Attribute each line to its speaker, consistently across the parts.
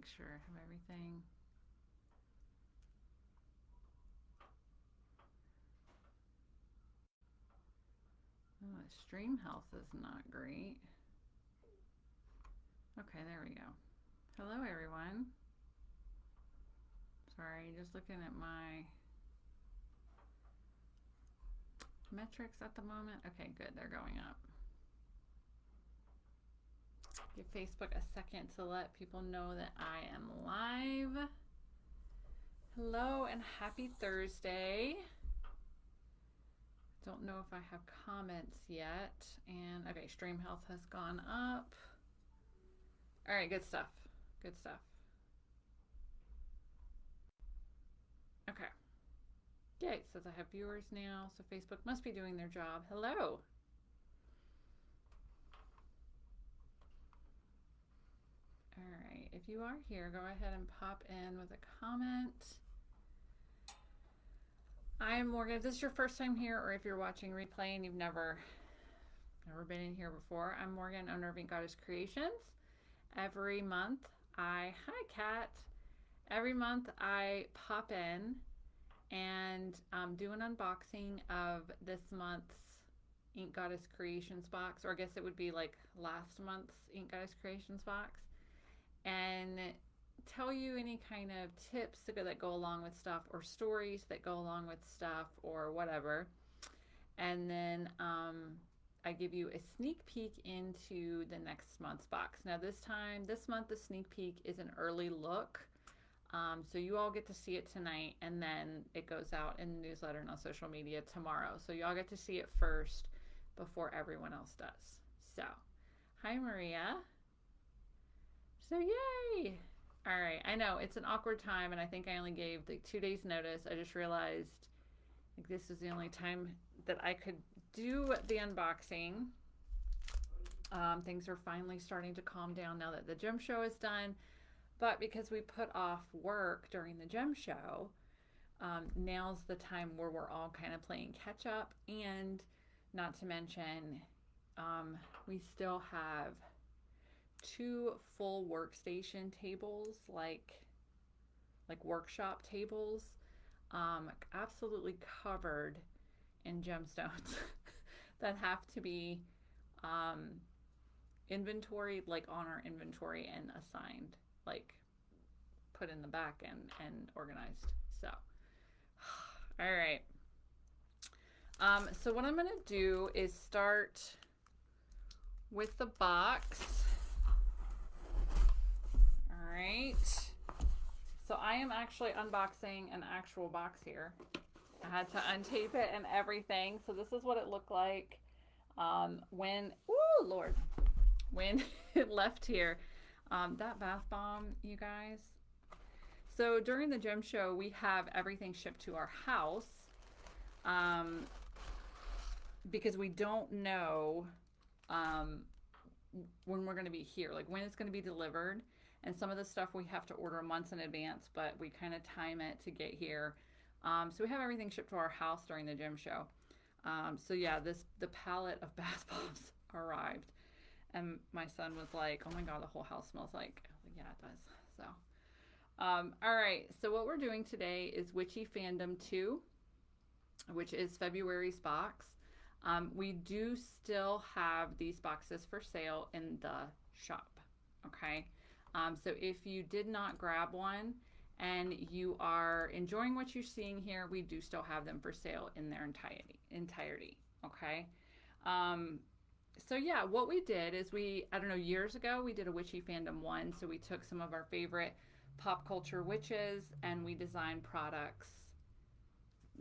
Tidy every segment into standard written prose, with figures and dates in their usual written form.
Speaker 1: make sure I have everything. Oh, stream health is not great. Okay, there we go. Hello, everyone. Sorry, just looking at my metrics at the moment. Okay, good. They're going up. Give Facebook a second to let people know that I am live. Hello and happy Thursday. Don't know if I have comments yet. And okay, stream health has gone up. All right, good stuff. Good stuff. Okay. Yay, it says I have viewers now, so Facebook must be doing their job. Hello. All right, if you are here, go ahead and pop in with a comment. I'm Morgan. If this is your first time here, or if you're watching replay and you've never been in here before, I'm Morgan, owner of Ink Goddess Creations. Every month, hi Kat. Every month I pop in and do an unboxing of this month's Ink Goddess Creations box, or I guess it would be like last month's Ink Goddess Creations box, and tell you any kind of tips that go along with stuff, or stories that go along with stuff, or whatever. And then I give you a sneak peek into the next month's box. Now this month, the sneak peek is an early look. So you all get to see it tonight, and then it goes out in the newsletter and on social media tomorrow. So you all get to see it first before everyone else does. So, hi Maria. So yay! All right, I know it's an awkward time, and I think I only gave like 2 days notice. I just realized like this is the only time that I could do the unboxing. Things are finally starting to calm down now that the gem show is done. But because we put off work during the gem show, now's the time where we're all kind of playing catch up. And not to mention, we still have 2 full workstation tables, like workshop tables, absolutely covered in gemstones that have to be inventoried, like on our inventory, and assigned, like put in the back and organized. So, all right. So what I'm going to do is start with the box. All right. So I am actually unboxing an actual box here. I had to untape it and everything. So this is what it looked like when it left here. That bath bomb, you guys. So during the gem show, we have everything shipped to our house because we don't know when we're going to be here, like when it's going to be delivered. And some of the stuff we have to order months in advance, but we kind of time it to get here. So we have everything shipped to our house during the gem show. So yeah, the pallet of bath bombs arrived. And my son was like, oh my God, the whole house smells like, yeah, it does. So, all right. So what we're doing today is Witchy Fandom 2, which is February's box. We do still have these boxes for sale in the shop. Okay. So if you did not grab one and you are enjoying what you're seeing here, we do still have them for sale in their entirety. Okay. So yeah, what we did is I don't know, years ago, we did a Witchy Fandom 1. So we took some of our favorite pop culture witches and we designed products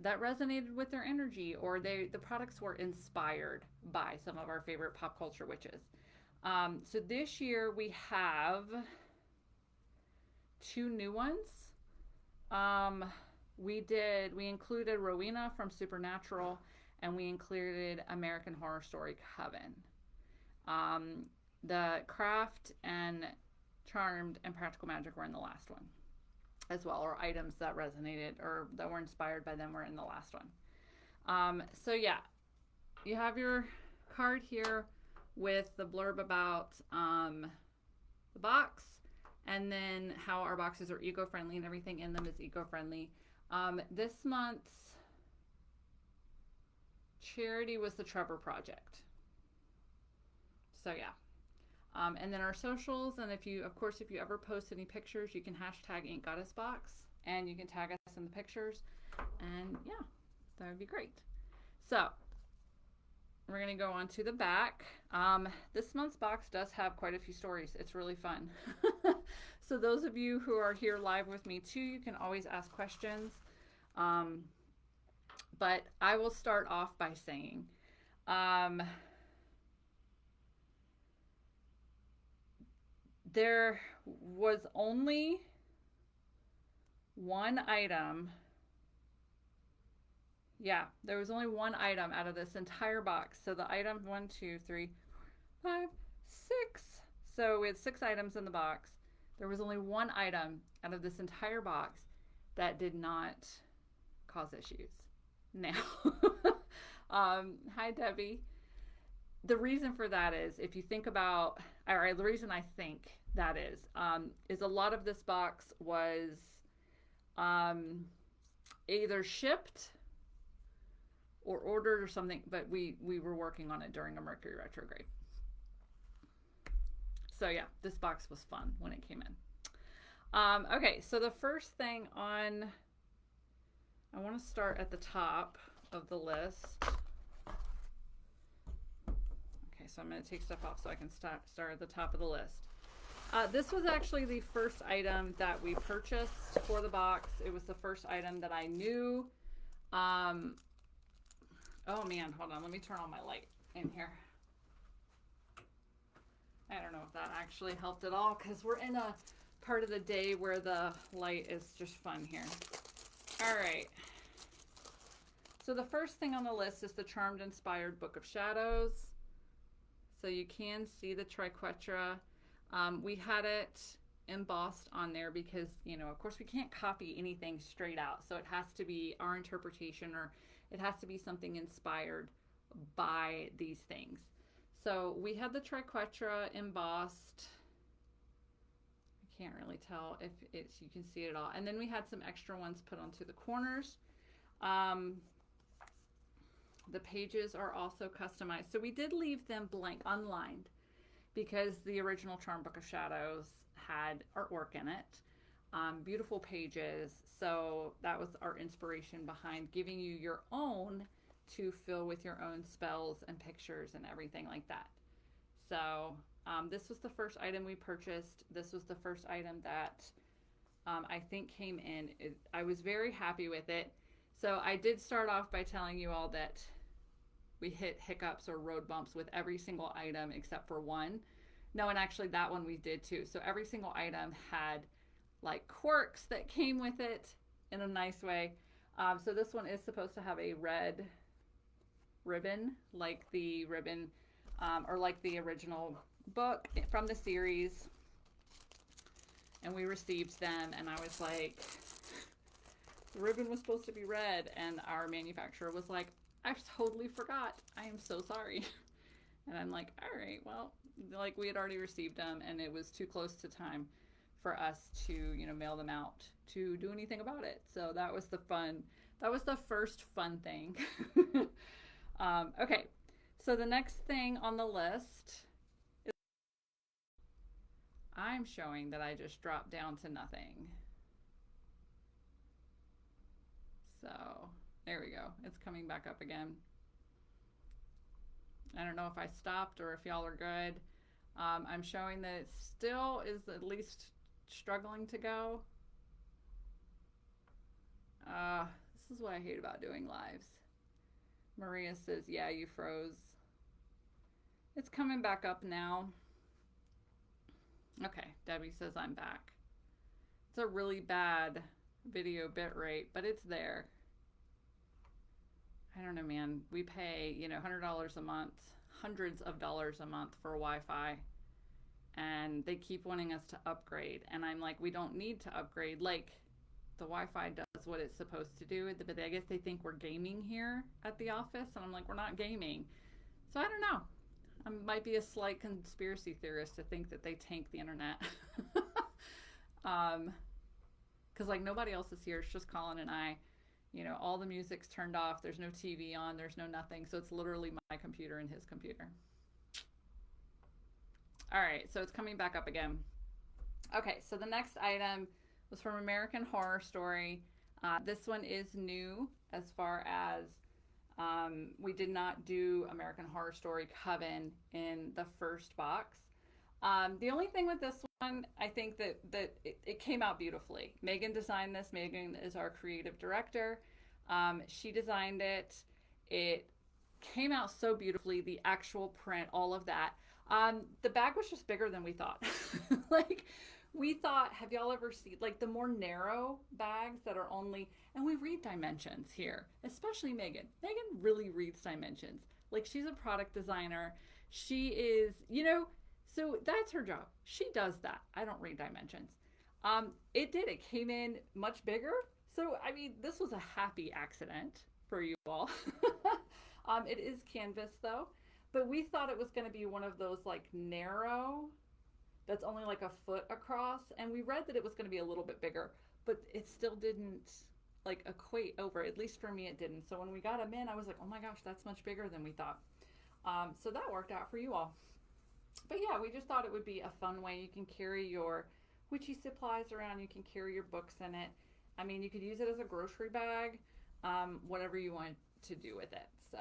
Speaker 1: that resonated with their energy, or the products were inspired by some of our favorite pop culture witches. So this year we have 2 new ones. We included Rowena from Supernatural, and we included American Horror Story Coven. The Craft and Charmed and Practical Magic were in the last one as well, or items that resonated or that were inspired by them were in the last one. So yeah, you have your card here with the blurb about the box, and then how our boxes are eco-friendly and everything in them is eco-friendly. This month's charity was the Trevor Project. So yeah. And then our socials, and if you ever post any pictures, you can hashtag Ain't Goddess Box, and you can tag us in the pictures, and yeah, that would be great. So we're gonna go on to the back. This month's box does have quite a few stories. It's really fun. So those of you who are here live with me too, you can always ask questions. But I will start off by saying, there was only one item. Yeah, there was only one item out of this entire box. So the item 1, 2, 3, 4, 5, 6. So we had 6 items in the box. There was only one item out of this entire box that did not cause issues. Now, hi Debbie. The reason for that is, if you think about, or the reason I think that is a lot of this box was either shipped or ordered or something, but we were working on it during a Mercury retrograde. So yeah, this box was fun when it came in. Okay, so the first thing on, I want to start at the top of the list. Okay, so I'm going to take stuff off so I can start at the top of the list. This was actually the first item that we purchased for the box. It was the first item that I knew. Oh man, hold on. Let me turn on my light in here. I don't know if that actually helped at all, because we're in a part of the day where the light is just fun here. All right. So the first thing on the list is the Charmed Inspired Book of Shadows. So you can see the triquetra. We had it embossed on there because, you know, of course we can't copy anything straight out. So it has to be our interpretation, or it has to be something inspired by these things. So we had the triquetra embossed. I can't really tell if you can see it all. And then we had some extra ones put onto the corners. The pages are also customized. So we did leave them blank, unlined, because the original Charm Book of Shadows had artwork in it. Beautiful pages. So that was our inspiration behind giving you your own to fill with your own spells and pictures and everything like that. So this was the first item we purchased. This was the first item that I think came in. I was very happy with it. So I did start off by telling you all that we hit hiccups or road bumps with every single item except for one. No, and actually that one we did too. So every single item had like quirks that came with it in a nice way. So this one is supposed to have a red ribbon, like the ribbon or like the original book from the series. And we received them, and I was like, the ribbon was supposed to be red, and our manufacturer was like, I totally forgot. I am so sorry. And I'm like, all right, well, like we had already received them, and it was too close to time for us to, you know, mail them out to do anything about it. So that was the fun. That was the first fun thing. Okay, so the next thing on the list is, I'm showing that I just dropped down to nothing. So there we go. It's coming back up again. I don't know if I stopped or if y'all are good. I'm showing that it still is at least struggling to go. This is what I hate about doing lives. Maria says, yeah, you froze. It's coming back up now. Okay, Debbie says I'm back. It's a really bad video bitrate, but it's there. I don't know, man. We pay, you know, $100 a month, hundreds of dollars a month for Wi-Fi, and they keep wanting us to upgrade. And I'm like, we don't need to upgrade. Like, the Wi-Fi does what it's supposed to do, but I guess they think we're gaming here at the office, and I'm like, we're not gaming. So I don't know. I might be a slight conspiracy theorist to think that they tank the internet. Because like nobody else is here. It's just Colin and I. You know, all the music's turned off. There's no TV on. There's no nothing. So it's literally my computer and his computer. All right, so it's coming back up again. Okay, so the next item was from American Horror Story. This one is new as far as we did not do American Horror Story Coven in the first box. The only thing with this one, I think that it came out beautifully. Megan designed this. Megan is our creative director. She designed it. It came out so beautifully. The actual print, all of that. The bag was just bigger than we thought. Like, we thought, have y'all ever seen, like, the more narrow bags that are only, and we read dimensions here, especially Megan. Megan really reads dimensions. Like, she's a product designer. She is, you know, so that's her job. She does that. I don't read dimensions. It did. It came in much bigger. So, I mean, this was a happy accident for you all. It is canvas, though. But we thought it was going to be one of those, like, narrow, that's only like a foot across. And we read that it was going to be a little bit bigger. But it still didn't, like, equate over. At least for me, it didn't. So when we got them in, I was like, oh my gosh, that's much bigger than we thought. So that worked out for you all. But yeah, we just thought it would be a fun way. You can carry your witchy supplies around. You can carry your books in it. I mean, you could use it as a grocery bag, whatever you want to do with it. So,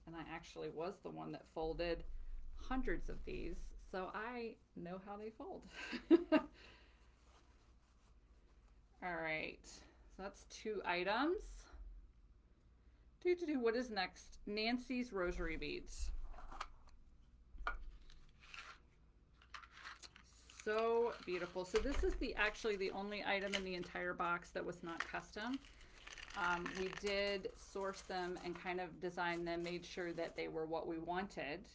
Speaker 1: and I actually was the one that folded hundreds of these, so I know how they fold. All right, so that's 2 items. What is next? Nancy's rosary beads. So beautiful. So this is actually the only item in the entire box that was not custom. We did source them and kind of design them, made sure that they were what we wanted.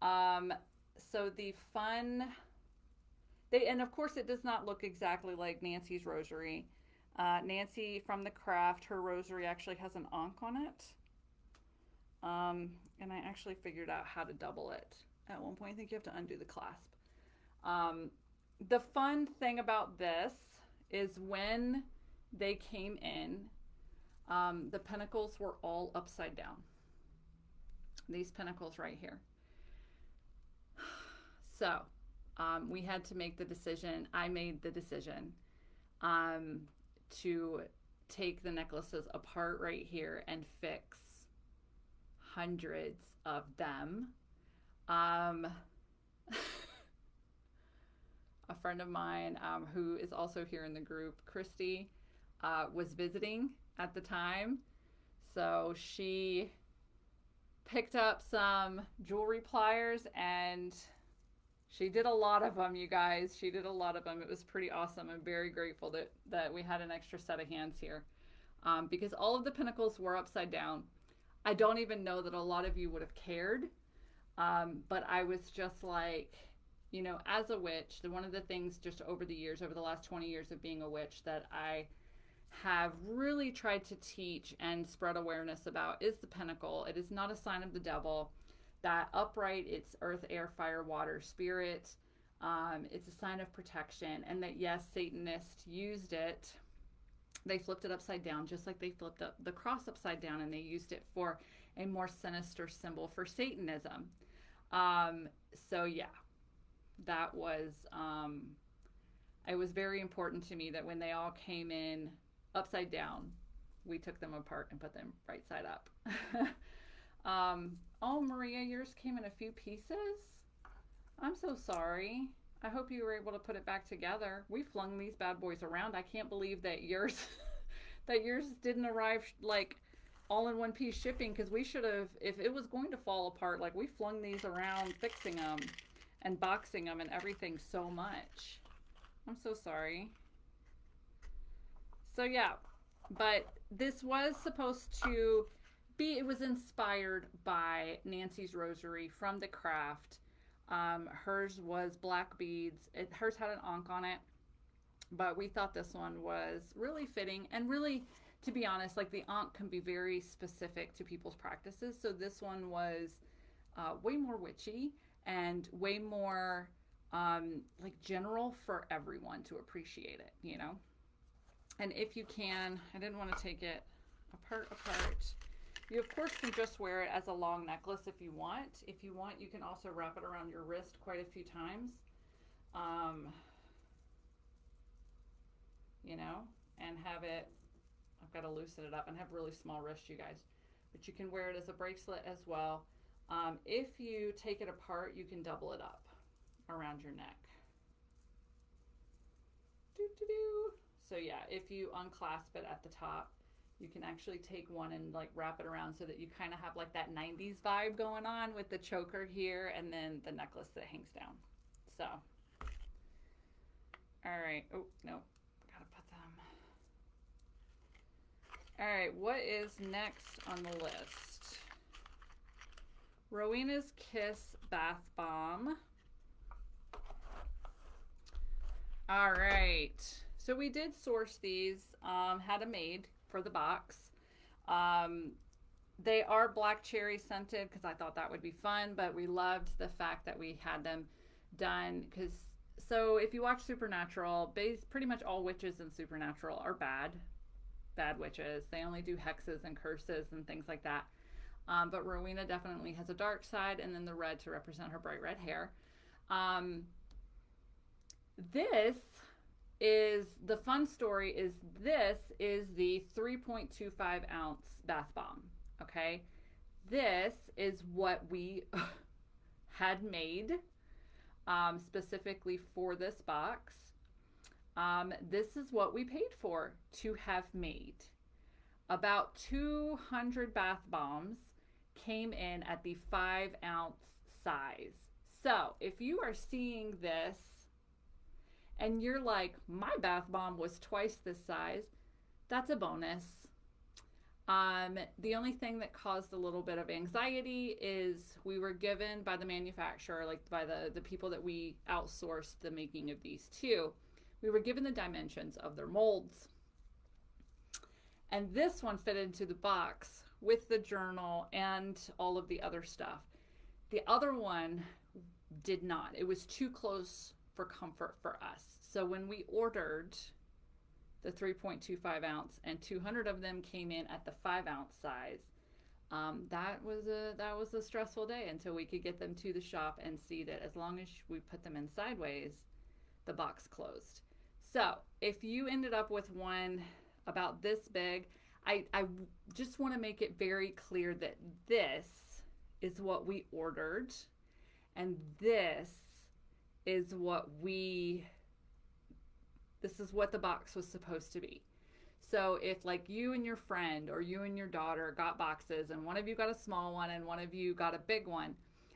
Speaker 1: So the fun, and of course it does not look exactly like Nancy's rosary. Nancy from the craft, her rosary actually has an ankh on it. And I actually figured out how to double it at one point. I think you have to undo the clasp. The fun thing about this is when they came in, the pinnacles were all upside down. These pinnacles right here. So we had to make the decision. I made the decision to take the necklaces apart right here and fix hundreds of them. A friend of mine who is also here in the group, Christy, was visiting at the time. So she picked up some jewelry pliers and she did a lot of them, you guys. She did a lot of them. It was pretty awesome. I'm very grateful that we had an extra set of hands here because all of the pinnacles were upside down. I don't even know that a lot of you would have cared, but I was just like, you know, as a witch, one of the things just over the years, over the last 20 years of being a witch, that I have really tried to teach and spread awareness about is the pinnacle. It is not a sign of the devil. That upright, it's earth, air, fire, water, spirit. It's a sign of protection. And that, yes, Satanists used it. They flipped it upside down, just like they flipped up the cross upside down, and they used it for a more sinister symbol for Satanism. So, yeah. That was, it was very important to me that when they all came in upside down, we took them apart and put them right side up. Oh, Maria, yours came in a few pieces? I'm so sorry. I hope you were able to put it back together. We flung these bad boys around. I can't believe that yours, that yours didn't arrive like all in one piece shipping, because we should have, if it was going to fall apart, like we flung these around fixing them and boxing them and everything so much. I'm so sorry. So yeah, but this was supposed to be, it was inspired by Nancy's rosary from the craft. Hers was black beads. Hers had an ankh on it, but we thought this one was really fitting, and really, to be honest, like the ankh can be very specific to people's practices. So this one was way more witchy and way more like general for everyone to appreciate it, you know? And if you can, I didn't want to take it apart. You of course can just wear it as a long necklace if you want. If you want, you can also wrap it around your wrist quite a few times. You know, and have it, I've got to loosen it up and have really small wrists, you guys. But you can wear it as a bracelet as well. If you take it apart, you can double it up around your neck. Doo-doo-doo. So yeah, if you unclasp it at the top, you can actually take one and like wrap it around so that you kind of have like that 90s vibe going on with the choker here and then the necklace that hangs down. So, all right. Oh, no. Gotta put them. All right, what is next on the list? Rowena's Kiss Bath Bomb. All right. So we did source these, had them made for the box. They are black cherry scented because I thought that would be fun, but we loved the fact that we had them done because, so if you watch Supernatural, pretty much all witches in Supernatural are bad witches. They only do hexes and curses and things like that. But Rowena definitely has a dark side, and then the red to represent her bright red hair. This is the fun story is this is the 3.25 ounce bath bomb. Okay, this is what we had made specifically for this box. This is what we paid for to have made. About 200 bath bombs came in at the 5 ounce size. So if you are seeing this and you're like, my bath bomb was twice this size, that's a bonus. The only thing that caused a little bit of anxiety is we were given by the manufacturer, like by the people that we outsourced the making of these to, we were given the dimensions of their molds. And this one fit into the box with the journal and all of the other stuff. The other one did not. It was too close for comfort for us. So when we ordered the 3.25 ounce and 200 of them came in at the 5 ounce size, that was a stressful day until we could get them to the shop and see that as long as we put them in sideways, the box closed. So if you ended up with one about this big, I just want to make it very clear that this is what we ordered and this is what the box was supposed to be. So if like you and your friend or you and your daughter got boxes and one of you got a small one and one of you got a big one,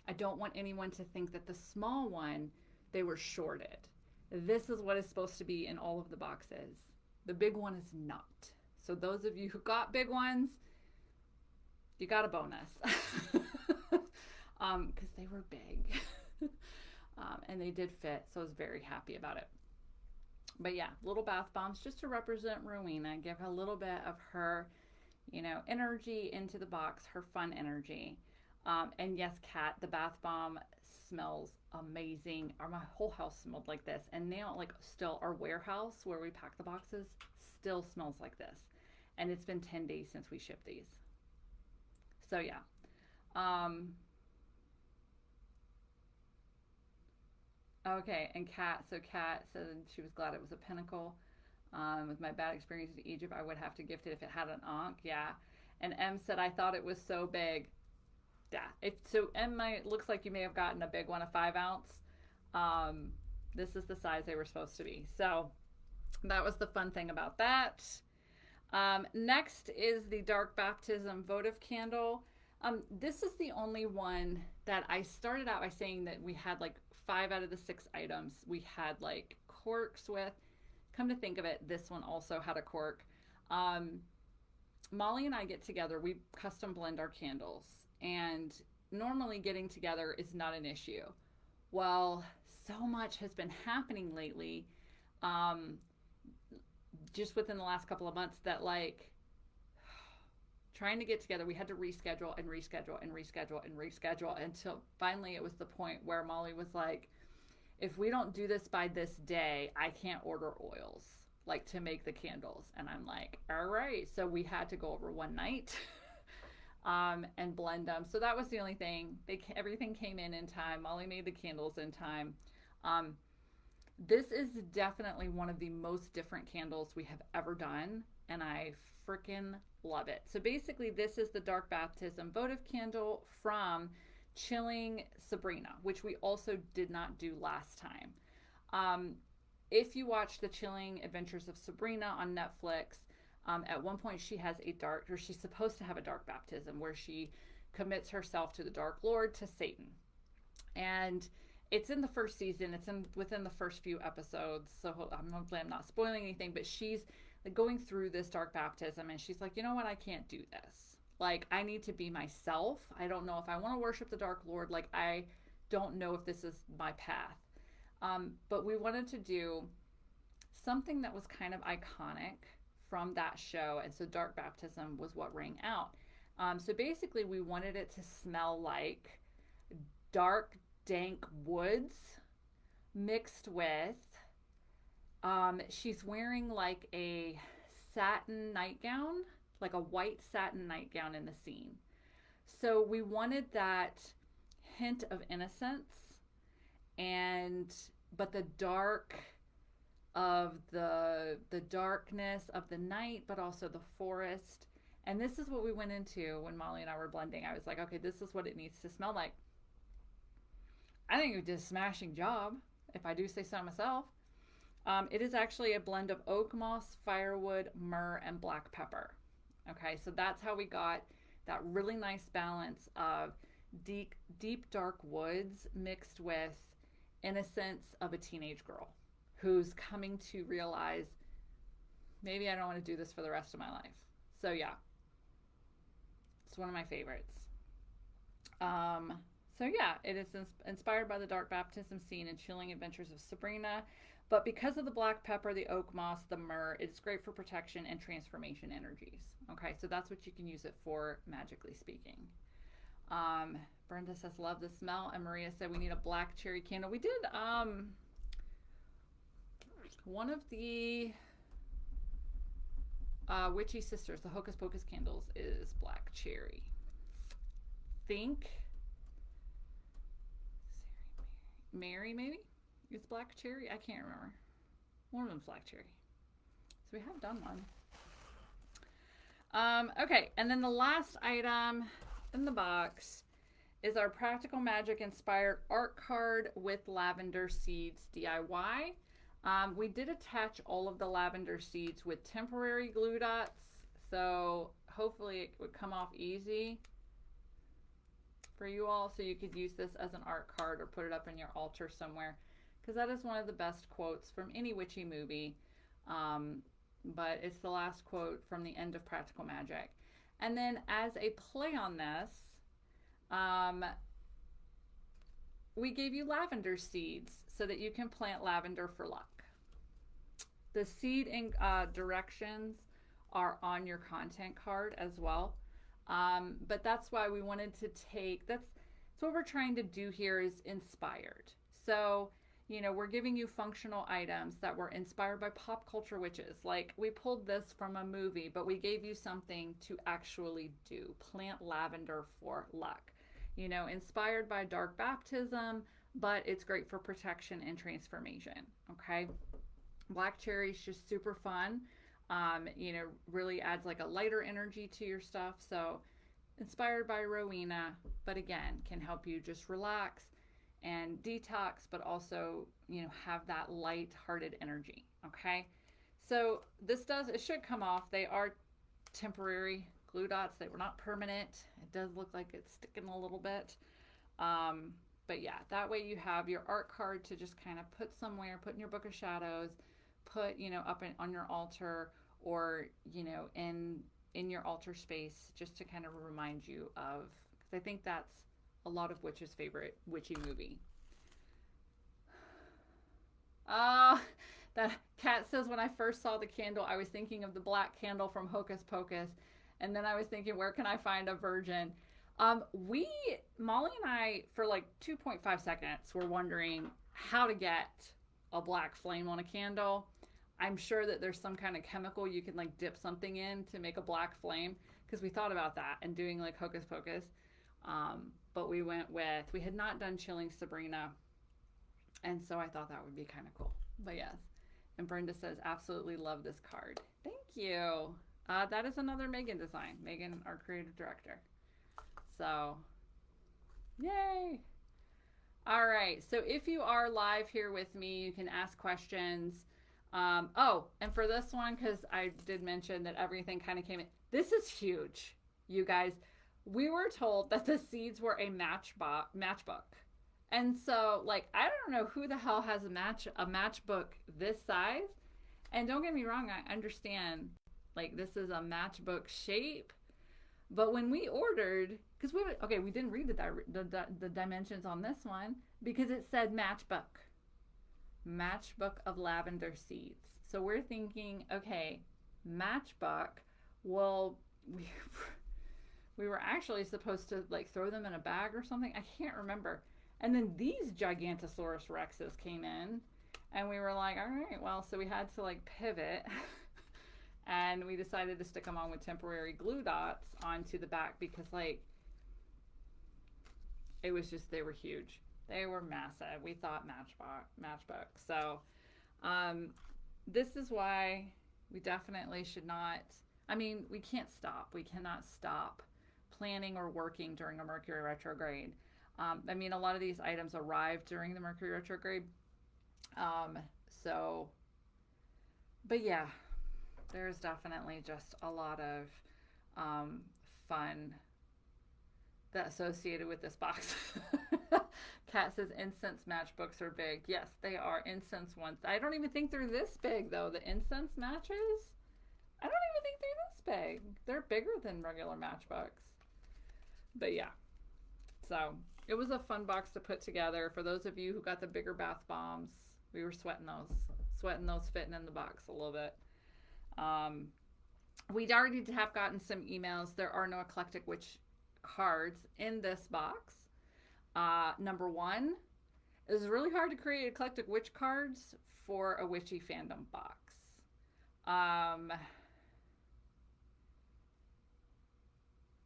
Speaker 1: I don't want anyone to think that the small one, they were shorted. This is what is supposed to be in all of the boxes. The big one is not. So those of you who got big ones, you got a bonus. Because they were big. And they did fit, so I was very happy about it. But yeah, little bath bombs just to represent Rowena, give her a little bit of her, energy into the box, her fun energy. And yes, Kat, the bath bomb smells amazing. My whole house smelled like this, and now still our warehouse where we pack the boxes still smells like this, and it's been 10 days since we shipped these. So yeah. Okay, and Kat said she was glad it was a pinnacle. With my bad experience in Egypt, I would have to gift it if it had an ankh. Yeah. And M said, I thought it was so big. Yeah. So M looks like you may have gotten a big one, a 5 ounce. This is the size they were supposed to be. So that was the fun thing about that. Next is the Dark Baptism votive candle. This is the only one that I started out by saying that we had 5 out of the 6 items we had corks with. Come to think of it, this one also had a cork. Molly and I get together, we custom blend our candles, and normally getting together is not an issue. Well, so much has been happening lately, just within the last couple of months, that trying to get together, we had to reschedule until finally it was the point where Molly was like, if we don't do this by this day, I can't order oils like to make the candles. And I'm like, all right. So we had to go over one night and blend them. So that was the only thing. Everything came in time. Molly made the candles in time. This is definitely one of the most different candles we have ever done, and I freaking love it. So basically, this is the Dark Baptism votive candle from Chilling Sabrina, which we also did not do last time. If you watch the Chilling Adventures of Sabrina on Netflix, at one point she's supposed to have a dark baptism where she commits herself to the Dark Lord, to Satan. And it's in the first season. It's within the first few episodes. So hopefully I'm not spoiling anything, but she's like going through this dark baptism, and she's like, you know what? I can't do this. Like, I need to be myself. I don't know if I want to worship the Dark Lord. Like, I don't know if this is my path. But we wanted to do something that was kind of iconic from that show. And so dark baptism was what rang out. So basically we wanted it to smell like dark, dank woods mixed with, she's wearing like a satin nightgown, like a white satin nightgown in the scene. So we wanted that hint of innocence, but the dark of the darkness of the night, but also the forest. And this is what we went into when Molly and I were blending. I was like, okay, this is what it needs to smell like. I think you did a smashing job, if I do say so myself. It is actually a blend of oak moss, firewood, myrrh, and black pepper. Okay, so that's how we got that really nice balance of deep dark woods mixed with innocence of a teenage girl who's coming to realize, maybe I don't want to do this for the rest of my life. So yeah, it's one of my favorites. So yeah, it is inspired by the dark baptism scene in Chilling Adventures of Sabrina, but because of the black pepper, the oak moss, the myrrh, it's great for protection and transformation energies. Okay, so that's what you can use it for, magically speaking. Brenda says, love the smell. And Maria said, we need a black cherry candle. We did, one of the Witchy Sisters, the Hocus Pocus candles, is black cherry. Think Mary maybe? It's black cherry? I can't remember. One of them's black cherry. So we have done one. Okay, and then the last item in the box is our Practical Magic inspired art card with lavender seeds DIY. We did attach all of the lavender seeds with temporary glue dots, so hopefully it would come off easy for you all, so you could use this as an art card or put it up in your altar somewhere, because that is one of the best quotes from any witchy movie. But it's the last quote from the end of Practical Magic. And then as a play on this, we gave you lavender seeds so that you can plant lavender for luck. The seed and directions are on your content card as well. But that's why we wanted to that's what we're trying to do here, is inspired. So, you know, we're giving you functional items that were inspired by pop culture witches. Like, we pulled this from a movie, but we gave you something to actually do. Plant lavender for luck. You know, inspired by dark baptism, but it's great for protection and transformation. Okay. Black cherry is just super fun. You know, really adds like a lighter energy to your stuff. So inspired by Rowena, but again, can help you just relax and detox, but also, you know, have that light-hearted energy. Okay. So it should come off. They are temporary glue dots. They were not permanent. It does look like it's sticking a little bit. But yeah, that way you have your art card to just kind of put somewhere, put in your book of shadows, put, you know, up on your altar, or, you know, in your altar space, just to kind of remind you of, because I think that's a lot of witches' favorite witchy movie. That Cat says, when I first saw the candle, I was thinking of the black candle from Hocus Pocus. And then I was thinking, where can I find a virgin? Molly and I, for like 2.5 seconds, were wondering, how to get a black flame on a candle. I'm sure that there's some kind of chemical you can like dip something in to make a black flame, because we thought about that and doing like hocus pocus. But we had not done Chilling Sabrina, and so I thought that would be kind of cool. But yes, and Brenda says, absolutely love this card. Thank you. That is another Megan design. Megan, our creative director. So, yay. All right, so if you are live here with me, you can ask questions. Oh, and for this one, because I did mention that everything kind of came in. This is huge, you guys. We were told that the seeds were a matchbook. And so, like, I don't know who the hell has a matchbook this size. And don't get me wrong, I understand, like, this is a matchbook shape. But when we ordered, because we didn't read the dimensions on this one because it said matchbook of lavender seeds. So we're thinking, okay, matchbook. Well, we were actually supposed to like throw them in a bag or something. I can't remember. And then these Gigantosaurus Rexes came in, and we were like, all right, well, so we had to like pivot. And we decided to stick them on with temporary glue dots onto the back because, like, it was just, they were huge. They were massive. We thought matchbook. So, this is why we definitely should not, I mean, we can't stop. We cannot stop planning or working during a Mercury retrograde. I mean, a lot of these items arrived during the Mercury retrograde. But yeah. There's definitely just a lot of fun that associated with this box. Kat says incense matchbooks are big. Yes, they are incense ones. I don't even think they're this big though. The incense matches, I don't even think they're this big. They're bigger than regular matchbooks. But yeah, so it was a fun box to put together. For those of you who got the bigger bath bombs, we were sweating those fitting in the box a little bit. We'd already have gotten some emails. There are no Eclectic Witch cards in this box. Number one, it was really hard to create Eclectic Witch cards for a Witchy Fandom box.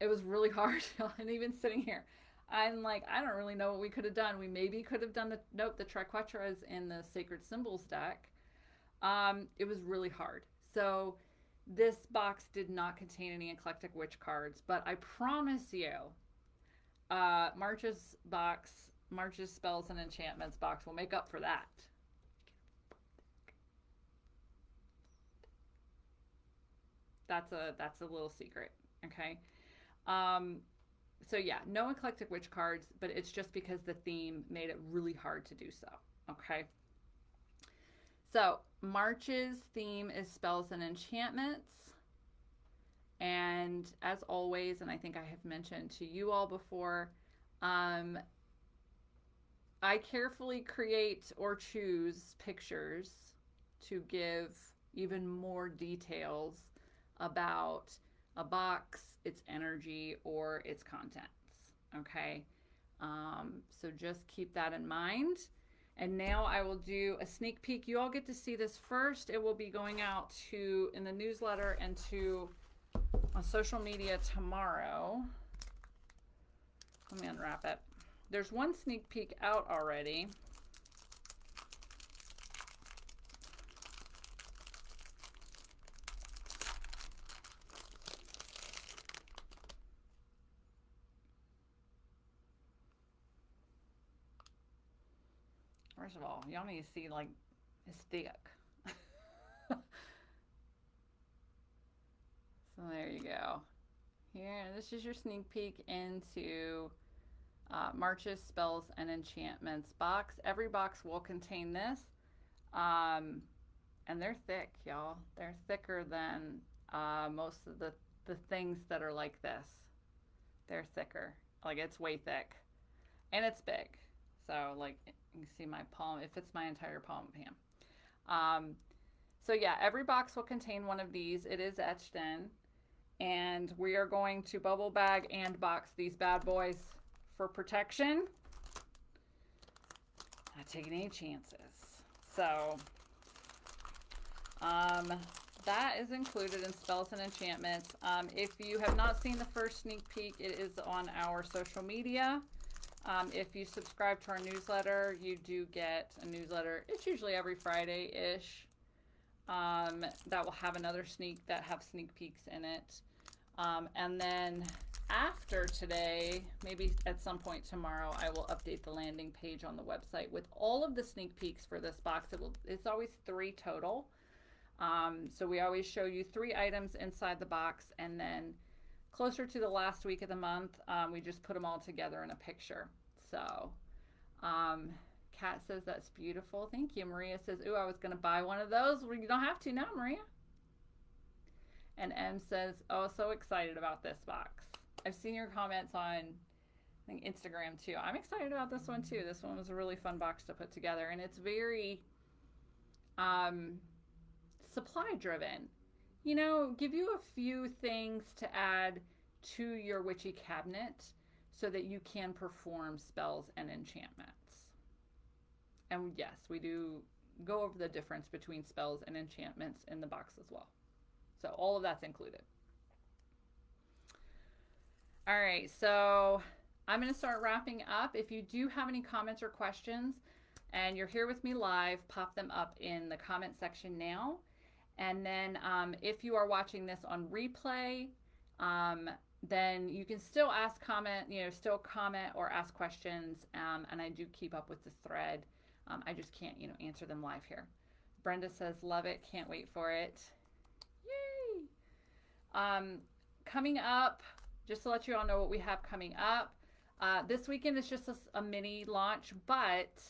Speaker 1: It was really hard. And even sitting here, I'm like, I don't really know what we could have done. We maybe could have done the Triquetras in the Sacred Symbols deck. It was really hard. So this box did not contain any Eclectic Witch cards, but I promise you, March's Spells and Enchantments box will make up for that. That's a little secret, okay? So yeah, no Eclectic Witch cards, but it's just because the theme made it really hard to do so, okay? So March's theme is spells and enchantments. And as always, and I think I have mentioned to you all before, I carefully create or choose pictures to give even more details about a box, its energy, or its contents. Okay? So just keep that in mind. And now I will do a sneak peek. You all get to see this first. It will be going out in the newsletter and on social media tomorrow. Let me unwrap it. There's one sneak peek out already. First of all, y'all need to see, like, it's thick. So there you go. Here, this is your sneak peek into March's Spells and Enchantments box. Every box will contain this. And they're thick, y'all. They're thicker than most of the things that are like this. They're thicker. Like, it's way thick. And it's big. So, like, you can see my palm. It fits my entire palm of hand. So, yeah, every box will contain one of these. It is etched in. And we are going to bubble bag and box these bad boys for protection. not taking any chances. So, that is included in Spells and Enchantments. If you have not seen the first sneak peek, it is on our social media. If you subscribe to our newsletter, you do get a newsletter. It's usually every Friday-ish. That will have another sneak that have sneak peeks in it. And then after today, maybe at some point tomorrow, I will update the landing page on the website with all of the sneak peeks for this box. It's always 3 total. So we always show you 3 items inside the box, and then closer to the last week of the month, we just put them all together in a picture. So, Kat says that's beautiful. Thank you. Maria says, ooh, I was going to buy one of those. Well, you don't have to now, Maria. And M says, oh, so excited about this box. I've seen your comments on, I think, Instagram too. I'm excited about this one too. This one was a really fun box to put together, and it's very supply driven. You know, give you a few things to add to your witchy cabinet so that you can perform spells and enchantments. And yes, we do go over the difference between spells and enchantments in the box as well. So all of that's included. All right, so I'm going to start wrapping up. If you do have any comments or questions and you're here with me live, pop them up in the comment section now. And then if you are watching this on replay, then you can still still comment or ask questions. And I do keep up with the thread. I just can't, answer them live here. Brenda says, love it. Can't wait for it. Yay. Coming up, just to let you all know what we have coming up. This weekend is just a mini launch, but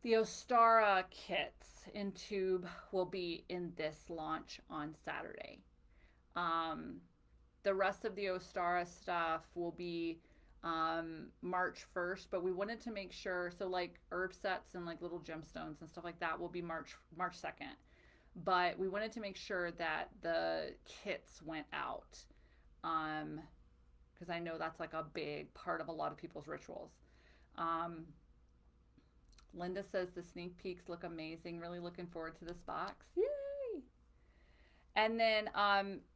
Speaker 1: the Ostara kits in tube will be in this launch on Saturday. The rest of the Ostara stuff will be March 1st, but we wanted to make sure, so like herb sets and like little gemstones and stuff like that will be March 2nd. But we wanted to make sure that the kits went out, because I know that's like a big part of a lot of people's rituals. Linda says the sneak peeks look amazing. Really looking forward to this box. Yay! And then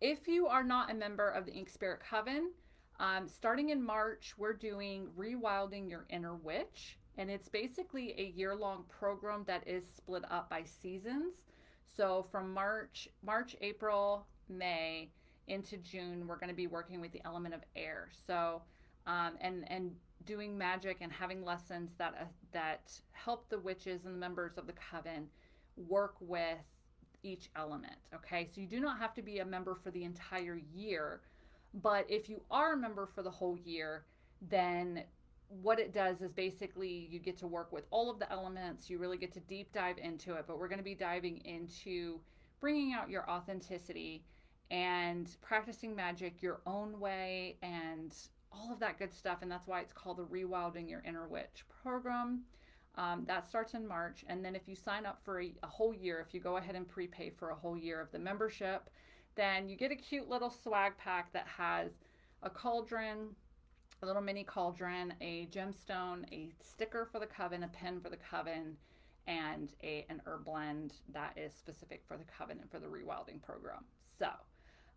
Speaker 1: if you are not a member of the Ink Spirit Coven, starting in March, we're doing Rewilding Your Inner Witch. And it's basically a year-long program that is split up by seasons. So from March, April, May into June, we're going to be working with the element of air. So, and doing magic and having lessons that help the witches and the members of the coven work with each element. Okay, so you do not have to be a member for the entire year, but if you are a member for the whole year, then what it does is basically you get to work with all of the elements. You really get to deep dive into it, but we're going to be diving into bringing out your authenticity and practicing magic your own way and all of that good stuff. And that's why it's called the Rewilding Your Inner Witch program. That starts in March. And then if you sign up for a whole year, if you go ahead and prepay for a whole year of the membership, then you get a cute little swag pack that has a cauldron, a little mini cauldron, a gemstone, a sticker for the coven, a pen for the coven, and an herb blend that is specific for the coven and for the Rewilding program. So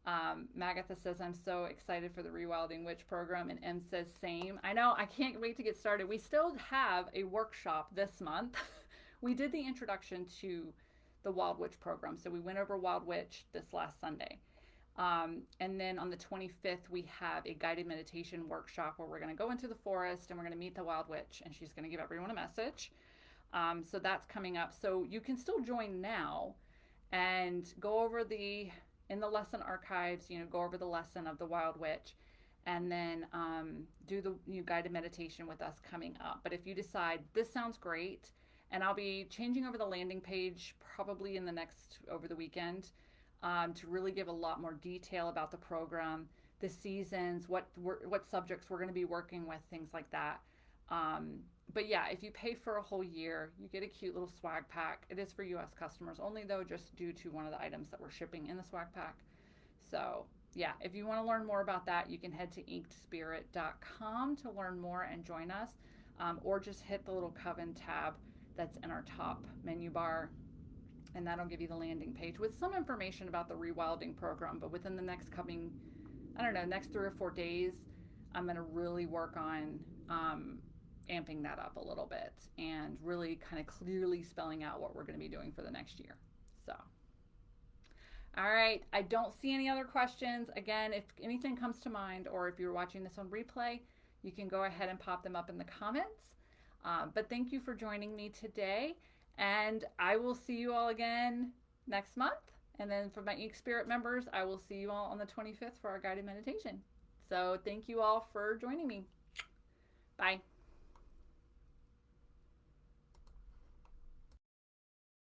Speaker 1: Magatha says, I'm so excited for the Rewilding Witch program, and M says, same. I know, I can't wait to get started. We still have a workshop this month. We did the introduction to the Wild Witch program, so we went over Wild Witch this last Sunday. And then on the 25th, we have a guided meditation workshop where we're going to go into the forest and we're going to meet the Wild Witch, and she's going to give everyone a message. So that's coming up. So you can still join now and go over in the lesson archives, go over the lesson of the Wild Witch, and then do the guided meditation with us coming up. But if you decide this sounds great, and I'll be changing over the landing page probably over the weekend, to really give a lot more detail about the program, the seasons, what subjects we're going to be working with, things like that. But yeah, if you pay for a whole year, you get a cute little swag pack. It is for U.S. customers only, though, just due to one of the items that we're shipping in the swag pack. So yeah, if you want to learn more about that, you can head to inkedspirit.com to learn more and join us. or just hit the little Coven tab that's in our top menu bar, and that'll give you the landing page with some information about the rewilding program. But within the next coming, I don't know, next 3 or 4 days, I'm going to really work on amping that up a little bit and really kind of clearly spelling out what we're going to be doing for the next year. So, all right, I don't see any other questions. Again, if anything comes to mind, or if you're watching this on replay, you can go ahead and pop them up in the comments. But thank you for joining me today, and I will see you all again next month. And then for my Ink Spirit members, I will see you all on the 25th for our guided meditation. So thank you all for joining me. Bye.